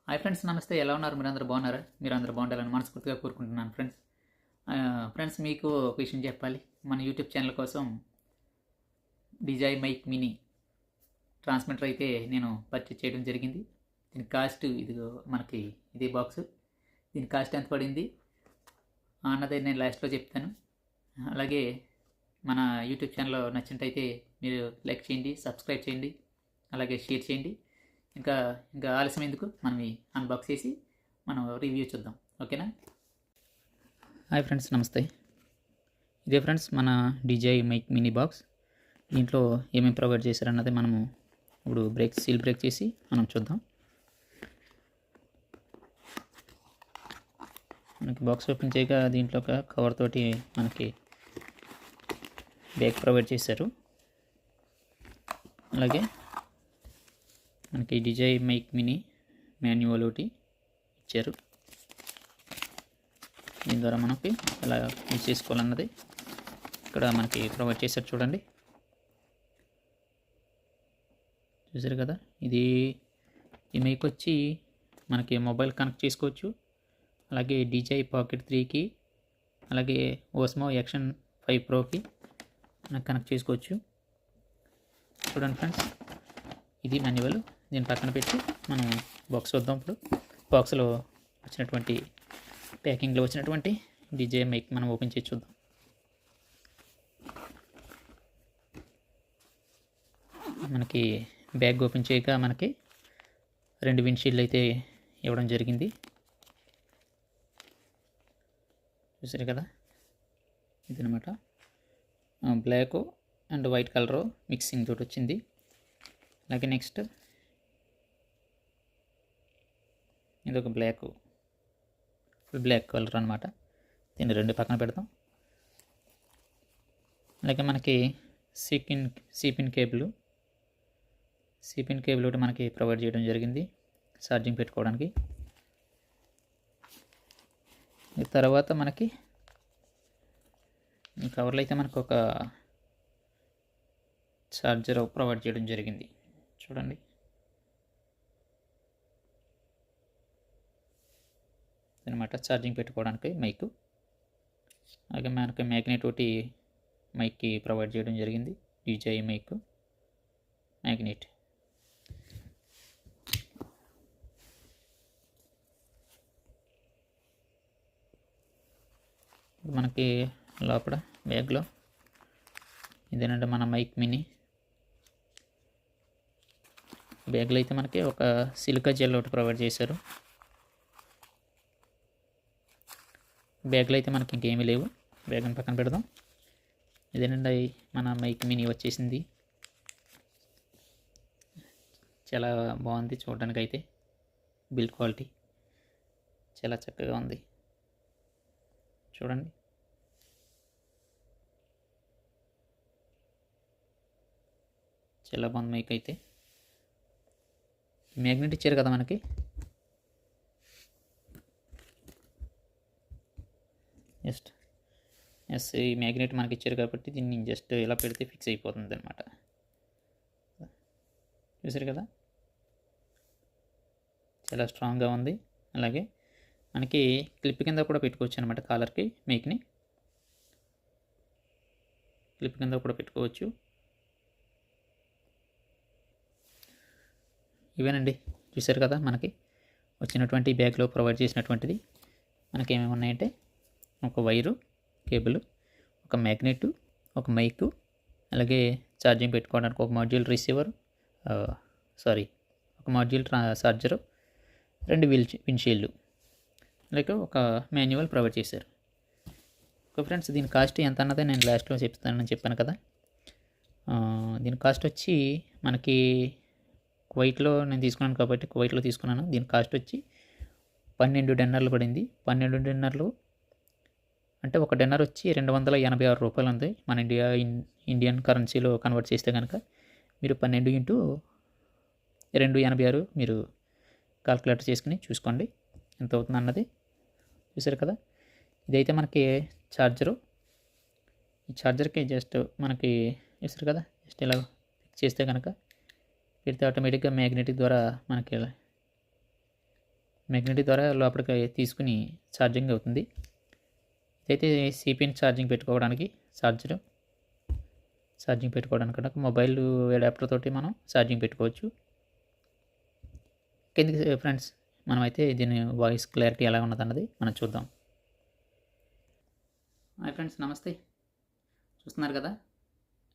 Hi friends, నమస్తే. ఎలా ఉన్నారు? మీరందరూ బాగున్నారా? మీరందరూ బాగుండాలని మనస్ఫూర్తిగా కోరుకుంటున్నాను ఫ్రెండ్స్. మీకు ఒక విషయం చెప్పాలి. మన యూట్యూబ్ ఛానల్ కోసం డిజై మైక్ మినీ ట్రాన్స్మిటర్ అయితే నేను పర్చేజ్ చేయడం జరిగింది. దీని కాస్ట్ మనకి ఇది బాక్స్. దీని కాస్ట్ ఎంత పడింది అన్నది నేను లాస్ట్లో చెప్తాను. అలాగే మన యూట్యూబ్ ఛానల్ నచ్చినట్టయితే మీరు లైక్ చేయండి, సబ్స్క్రైబ్ చేయండి, అలాగే షేర్ చేయండి. ఇంకా ఇంకా ఆలస్యం ఎందుకు, మనం అన్బాక్స్ చేసి మనం రివ్యూ చూద్దాం. ఓకేనా? హాయ్ ఫ్రెండ్స్, నమస్తే. ఇదే ఫ్రెండ్స్ మన డిజై మైక్ మినీ బాక్స్. దీంట్లో ఏమేమి ప్రొవైడ్ చేశారన్నది మనము ఇప్పుడు సీల్ బ్రేక్ చేసి మనం చూద్దాం. మనకి బాక్స్ ఓపెన్ చేయగా దీంట్లో ఒక కవర్ తోటి మనకి బ్యాగ్ ప్రొవైడ్ చేశారు. అలాగే మనకి డిజై మైక్ మినీ మాన్యువల్ ఒకటి ఇచ్చారు. దీని ద్వారా మనకి ఎలా యూజ్ చేసుకోవాలన్నది ఇక్కడ మనకి ప్రొవైడ్ చేశారు. చూడండి, చూసారు కదా. ఈ మైక్ వచ్చి మనకి మొబైల్ కనెక్ట్ చేసుకోవచ్చు. అలాగే డిజై పాకెట్ 3కి, అలాగే ఓస్మో యాక్షన్ 5 ప్రోకి మనకు కనెక్ట్ చేసుకోవచ్చు. చూడండి ఫ్రెండ్స్, ఇది మాన్యువల్. దీని పక్కన పెట్టి మనం బాక్స్ వద్దాం. ఇప్పుడు బాక్స్లో వచ్చినటువంటి ప్యాకింగ్లో వచ్చినటువంటి డిజే మైక్ మనం ఓపెన్ చేసి చూద్దాం. మనకి బ్యాగ్ ఓపెన్ చేయక మనకి 2 విండ్షీల్డ్ అయితే ఇవ్వడం జరిగింది. చూసారు కదా, ఇదనమాట. Black and white colour mixing తోటి వచ్చింది. అలాగే నెక్స్ట్ ఇది ఒక ఫుల్ బ్లాక్ కలర్ అనమాట. దీన్ని 2 పక్కన పెడతాం. అలాగే మనకి సిపిన్ కేబుల్ ఒకటి మనకి ప్రొవైడ్ చేయడం జరిగింది ఛార్జింగ్ పెట్టుకోవడానికి. తర్వాత మనకి ఈ కవర్లో అయితే మనకు ఒక ఛార్జర్ ప్రొవైడ్ చేయడం జరిగింది. చూడండి, అనమాట ఛార్జింగ్ పెట్టుకోవడానికి మైక్. అలాగే మనకి మ్యాగ్నెట్ ఒకటి మైక్కి ప్రొవైడ్ చేయడం జరిగింది. డిజై మైక్ మ్యాగ్నెట్. మనకి లోపల బ్యాగ్లో ఇదేనంటే మన మైక్ మినీ. బ్యాగ్లో అయితే మనకి ఒక సిలికా జెల్ ఒకటి ప్రొవైడ్ చేశారు. బ్యాగ్లో అయితే మనకి ఇంకేమీ లేవు. బ్యాగ్ని పక్కన పెడదాం. ఇదేనండి మన మైక్ మినీ వచ్చేసింది. చాలా బాగుంది చూడడానికి. అయితే బిల్డ్ క్వాలిటీ చాలా చక్కగా ఉంది. చూడండి, చాలా బాగుంది మైక్ అయితే. మ్యాగ్నెట్ ఇచ్చారు కదా మనకి. ఈ మ్యాగ్నెట్ మనకి ఇచ్చారు కాబట్టి దీన్ని జస్ట్ ఇలా పెడితే ఫిక్స్ అయిపోతుంది అనమాట. చూసారు కదా, చాలా స్ట్రాంగ్గా ఉంది. అలాగే మనకి క్లిప్ కింద కూడా పెట్టుకోవచ్చు అనమాట. కాలర్కి మైక్ని క్లిప్ కింద కూడా పెట్టుకోవచ్చు. ఇవేనండి, చూసారు కదా మనకి వచ్చినటువంటి బ్యాగ్లో ప్రొవైడ్ చేసినటువంటిది. మనకి ఏమేమి ఉన్నాయంటే ఒక వైరు, కేబుల్, ఒక మ్యాగ్నెట్, ఒక మైకు, అలాగే ఛార్జింగ్ పెట్టుకోవడానికి ఒక మాడ్యూల్ రిసీవర్, ఒక మాడ్యూల్ చార్జరు, 2 విండ్షీల్డ్, అలాగే ఒక మాన్యువల్ ప్రొవైడ్ చేశారు. ఓకే ఫ్రెండ్స్, దీని కాస్ట్ ఎంత అన్నదే నేను లాస్ట్లో చెప్తానని చెప్పాను కదా. దీని కాస్ట్ వచ్చి మనకి కువైట్లో నేను తీసుకున్నాను కాబట్టి కువైట్లో తీసుకున్నాను. దీని కాస్ట్ వచ్చి $12 పడింది. $12 అంటే ఒక డిన్నర్ వచ్చి $286 ఉంది. మన ఇండియన్ కరెన్సీలో కన్వర్ట్ చేస్తే కనుక మీరు 12 × 286 మీరు కాల్కులేటర్ చేసుకుని చూసుకోండి ఎంత అవుతుంది అన్నది. చూసారు కదా, ఇదైతే మనకి ఛార్జరు. ఈ ఛార్జర్కి జస్ట్ మనకి చూసారు కదా, జస్ట్ ఇలా ఫిక్స్ చేస్తే కనుక పెడితే ఆటోమేటిక్గా మ్యాగ్నెటిక్ ద్వారా మనకి మ్యాగ్నెటిక్ ద్వారా లోపలికి తీసుకుని ఛార్జింగ్ అవుతుంది. ఇదైతే సిపిఎన్ ఛార్జింగ్ పెట్టుకోవడానికి ఛార్జింగ్ పెట్టుకోవడానికి మొబైల్ అడాప్టర్ తోటి మనం ఛార్జింగ్ పెట్టుకోవచ్చు. కిందకి ఫ్రెండ్స్ మనమైతే దీని వాయిస్ క్లారిటీ ఎలా ఉన్నదన్నది మనం చూద్దాం. హాయ్ ఫ్రెండ్స్, నమస్తే. చూస్తున్నారు కదా,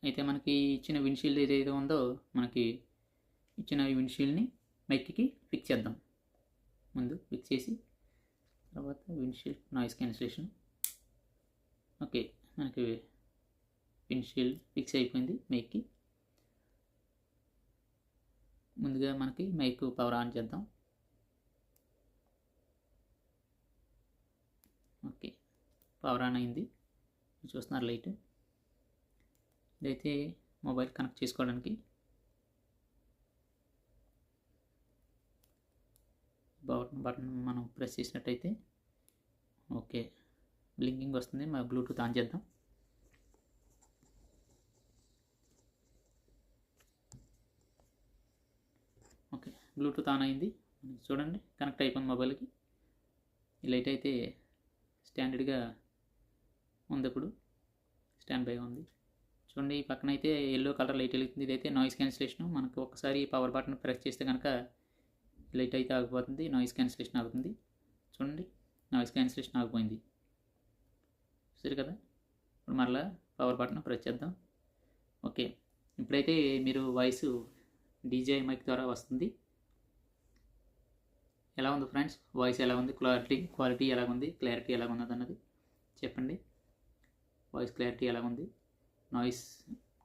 అయితే మనకి ఇచ్చిన విండ్షీల్డ్ ఏదైతే ఉందో మనకి ఇచ్చిన విండ్షీల్డ్ని మైక్కి ఫిక్స్ చేద్దాం. ముందు ఫిక్స్ చేసి తర్వాత విండ్షీల్డ్ నాయిస్ క్యాన్సిలేషన్. ఓకే, మనకి విండ్షీల్డ్ ఫిక్స్ అయిపోయింది మైక్కి. ముందుగా మనకి మైక్ పవర్ ఆన్ చేద్దాం. ఓకే, పవర్ ఆన్ అయింది. చూస్తున్నారు లైట్. ఇదైతే మొబైల్ కనెక్ట్ చేసుకోవడానికి బటన్ మనం ప్రెస్ చేసినట్టయితే ఓకే బ్లింకింగ్ వస్తుంది. మా బ్లూటూత్ ఆన్ చేద్దాం. ఓకే, బ్లూటూత్ ఆన్ అయింది. చూడండి, కనెక్ట్ అయిపోయింది మొబైల్కి. ఈ లైట్ అయితే స్టాండర్డ్గా ఉంది. ఇప్పుడు స్టాండ్ బైగా ఉంది. చూడండి, ఈ పక్కన అయితే ఎల్లో కలర్ లైట్ వెలుగుతుంది. ఇదైతే నాయిస్ క్యాన్సిలేషన్. మనకు ఒకసారి పవర్ బటన్ ప్రెస్ చేస్తే కనుక లైట్ అయితే ఆగిపోతుంది, నాయిస్ క్యాన్సిలేషన్ ఆగుతుంది. చూడండి, నాయిస్ క్యాన్సిలేషన్ ఆగిపోయింది. సరే కదా, ఇప్పుడు మరలా పవర్ బటన్ ప్రెస్ చేద్దాం. ఓకే, ఇప్పుడైతే మీరు వాయిస్ డీజే మైక్ ద్వారా వస్తుంది. ఎలా ఉంది ఫ్రెండ్స్, వాయిస్ ఎలా ఉంది, క్వాలిటీ ఎలా ఉంది, క్లారిటీ ఎలా ఉన్నది అన్నది చెప్పండి. వాయిస్ క్లారిటీ ఎలా ఉంది, నాయిస్.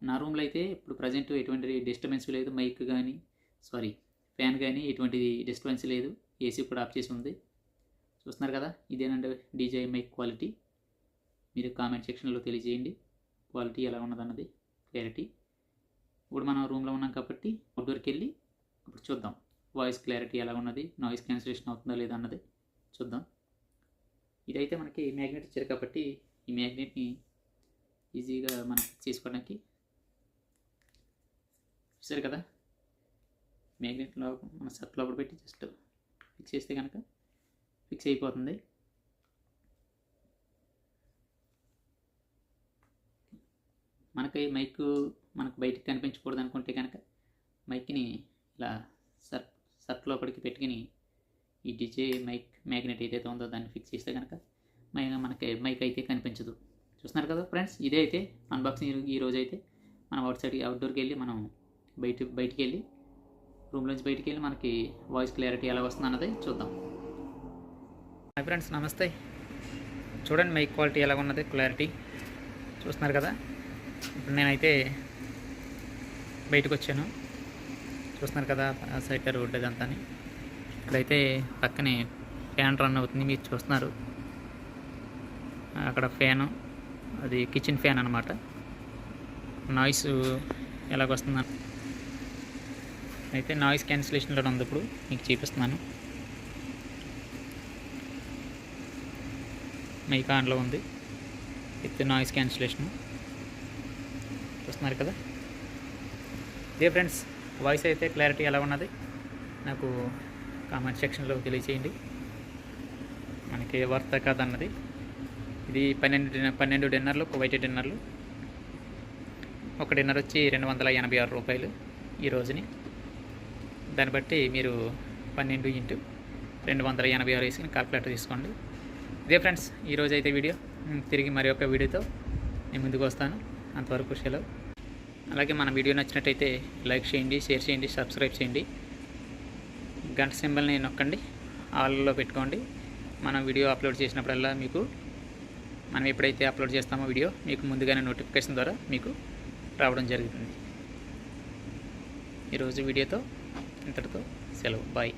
నా రూమ్లో అయితే ఇప్పుడు ప్రజెంట్ ఎటువంటి డిస్టర్బెన్స్ లేదు. మైక్ కానీ ఫ్యాన్ కానీ ఎటువంటి డిస్టర్బెన్స్ లేదు. ఏసీ కూడా ఆఫ్ చేసి ఉంది. చూస్తున్నారు కదా, ఇదేనండి డీజే మైక్ క్వాలిటీ. మీరు కామెంట్ సెక్షన్లో తెలియజేయండి క్వాలిటీ ఎలా ఉన్నదన్నది, క్లారిటీ. ఇప్పుడు మనం రూమ్లో ఉన్నాం కాబట్టి అవుట్డోర్కి వెళ్ళి ఇప్పుడు చూద్దాం వాయిస్ క్లారిటీ ఎలా ఉన్నది, నాయిస్ క్యాన్సిలేషన్ అవుతుందా లేదా అన్నది చూద్దాం. ఇదైతే మనకి మ్యాగ్నెట్ ఇచ్చారు కాబట్టి ఈ మ్యాగ్నెట్ని ఈజీగా మనం చేసుకోవడానికి. చూసారు కదా, మ్యాగ్నెట్లో మన సర్ట్ లోపల పెట్టి జస్ట్ ఫిక్స్ చేస్తే కనుక ఫిక్స్ అయిపోతుంది. మనకి మైక్ మనకు బయటికి కనిపించకూడదు అనుకుంటే కనుక మైక్ని ఇలా సర్ట్ లోపలికి పెట్టుకుని ఈ డీజే మ్యాగ్నెట్ ఏదైతే ఉందో దాన్ని ఫిక్స్ చేస్తే కనుక మనకి మైక్ అయితే కనిపించదు. చూస్తున్నారు కదా ఫ్రెండ్స్, ఇదే అయితే అన్బాక్సింగ్. ఈరోజు అయితే మనం అవుట్డోర్కి వెళ్ళి మనం బయటికి వెళ్ళి రూమ్లోంచి బయటికి వెళ్ళి మనకి వాయిస్ క్లారిటీ ఎలా వస్తుంది అన్నది చూద్దాం. హాయ్ ఫ్రెండ్స్, నమస్తే. చూడండి మైక్ క్వాలిటీ ఎలా ఉన్నది, క్లారిటీ. చూస్తున్నారు కదా, ఇప్పుడు నేనైతే బయటకు వచ్చాను. చూస్తున్నారు కదా, సైడ్ రోడ్ అదంతా. ఇక్కడైతే పక్కనే ఫ్యాన్ రన్ అవుతుంది, మీరు చూస్తున్నారు. అక్కడ ఫ్యాను, అది కిచెన్ ఫ్యాన్ అన్నమాట. నాయిస్ ఎలాగొస్తుందని అయితే నాయిస్ క్యాన్సిలేషన్లో ఉంది. ఇప్పుడు మీకు చూపిస్తున్నాను. మైక్ ఆన్లో ఉంది విత్ నాయిస్ క్యాన్సిలేషన్. చూస్తున్నారు కదా. ఇదే ఫ్రెండ్స్, వాయిస్ అయితే క్లారిటీ ఎలా ఉన్నది నాకు కామెంట్ సెక్షన్లో తెలియచేయండి. మనకి వర్త కాదన్నది. ఇది 12 డిన్నర్లు, కువైట్ డిన్నర్లు. ఒక డిన్నర్ వచ్చి 286 రూపాయలు ఈ రోజుని. దాన్ని బట్టి మీరు 12 × 286 వేసుకుని కాల్కులేటర్ తీసుకోండి. ఇదే ఫ్రెండ్స్ ఈరోజు అయితే వీడియో. తిరిగి మరి ఒక వీడియోతో నేను ముందుకు వస్తాను. అంతవరకు సెలవు. అలాగే మన వీడియో నచ్చినట్టయితే లైక్ చేయండి, షేర్ చేయండి, సబ్స్క్రైబ్ చేయండి. గంట సింబల్ని నొక్కండి, ఆల్లో పెట్టుకోండి. మనం వీడియో అప్లోడ్ చేసినప్పుడల్లా మీకు మనం ఎప్పుడైతే అప్లోడ్ చేస్తామో వీడియో మీకు ముందుగానే నోటిఫికేషన్ ద్వారా మీకు రావడం జరుగుతుంది. ఈరోజు వీడియోతో ఇంతటితో సెలవు. బాయ్.